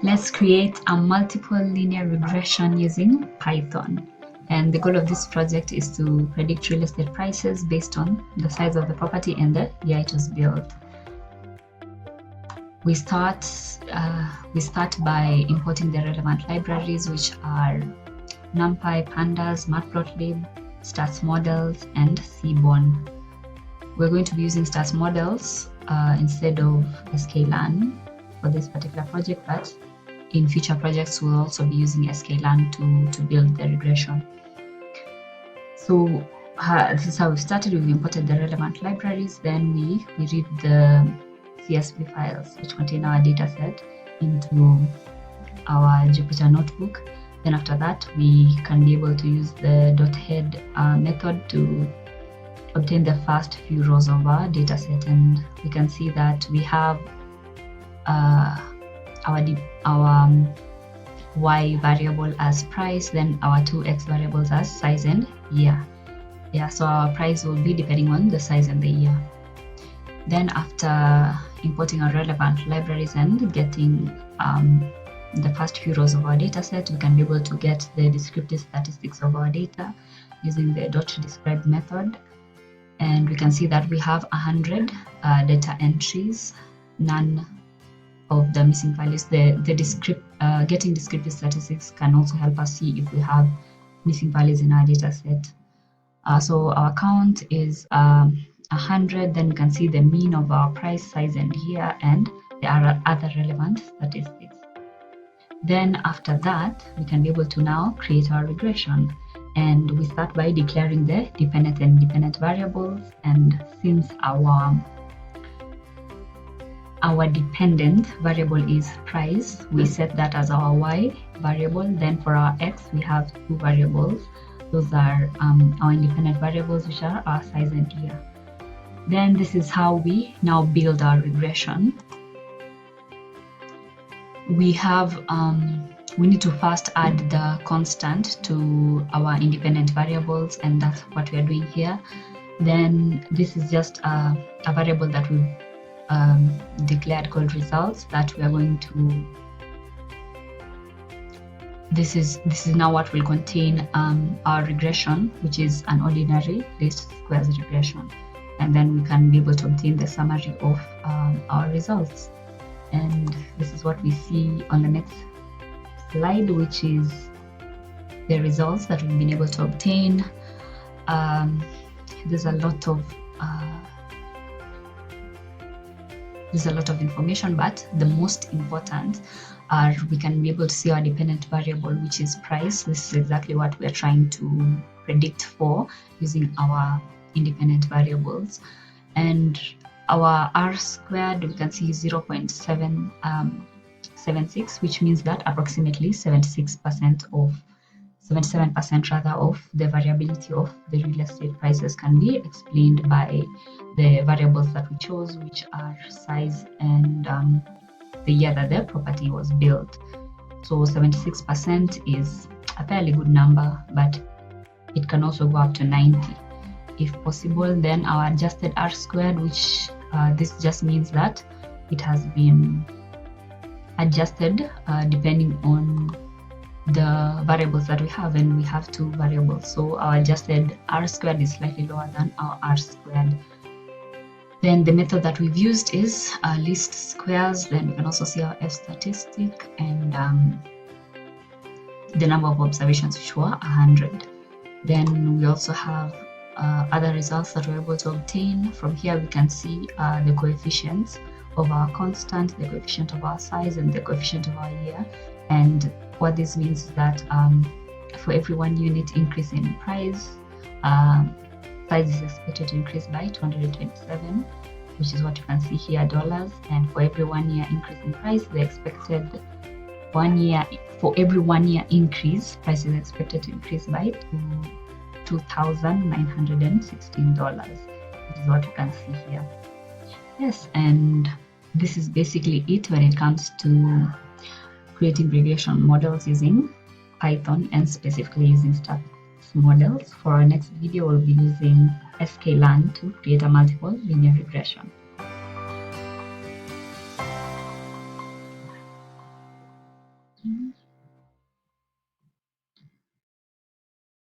Let's create a multiple linear regression using Python. And the goal of this project is to predict real estate prices based on the size of the property and the year it was built. We start by importing the relevant libraries, which are NumPy, Pandas, Matplotlib, Stats Models, and Seaborn. We're going to be using Stats Models instead of sklearn for this particular project, but in future projects we'll also be using sklearn to build the regression. So this is how we started. We've imported the relevant libraries, then we read the CSV files which contain our data set into our Jupyter notebook. Then after that, we can be able to use the .head method to obtain the first few rows of our data set, and we can see that we have our y variable as price, then our two x variables as size and year. So our price will be depending on the size and the year. Then after importing our relevant libraries and getting the first few rows of our data set, we can be able to get the descriptive statistics of our data using the .describe method. And we can see that we have 100 data entries, none of the missing values. Getting descriptive statistics can also help us see if we have missing values in our data set. So our count is 100. Then we can see the mean of our price, size, and year, and there are other relevant statistics. Then after that, we can be able to now create our regression. And we start by declaring the dependent and independent variables. And since our dependent variable is price, we set that as our y variable. Then for our x, we have two variables. Those are our independent variables, which are our size and year. Then this is how we now build our regression. We need to first add the constant to our independent variables, and that's what we are doing here. Then this is just a variable that we've declared called results that we are going to. This is now what will contain our regression, which is an ordinary least squares regression, and then we can be able to obtain the summary of our results. And this is what we see on the next slide, which is the results that we've been able to obtain. There's a lot of information, but the most important are we can be able to see our dependent variable, which is price. This is exactly what we are trying to predict for using our independent variables. And our r squared, we can see 0.776, which means that approximately 77% of the variability of the real estate prices can be explained by the variables that we chose, which are size and the year that the property was built. So 76% is a fairly good number, but it can also go up to 90 if possible. Then our adjusted r squared, which this just means that it has been adjusted depending on the variables that we have, and we have two variables, so our adjusted r squared is slightly lower than our r squared. Then the method that we've used is least squares. Then we can also see our f statistic and the number of observations, which were 100. Then we also have other results that we're able to obtain. From here we can see the coefficients of our constant, the coefficient of our size, and the coefficient of our year. And what this means is that for every 1 unit increase in price, size is expected to increase by 227, which is what you can see here, dollars. And for every 1 year increase in price, the expected for every 1 year increase, price is expected to increase by $2,916, which is what you can see here. Yes, and this is basically it when it comes to creating regression models using Python, and specifically using stats models. For our next video, we'll be using sklearn to create a multiple linear regression.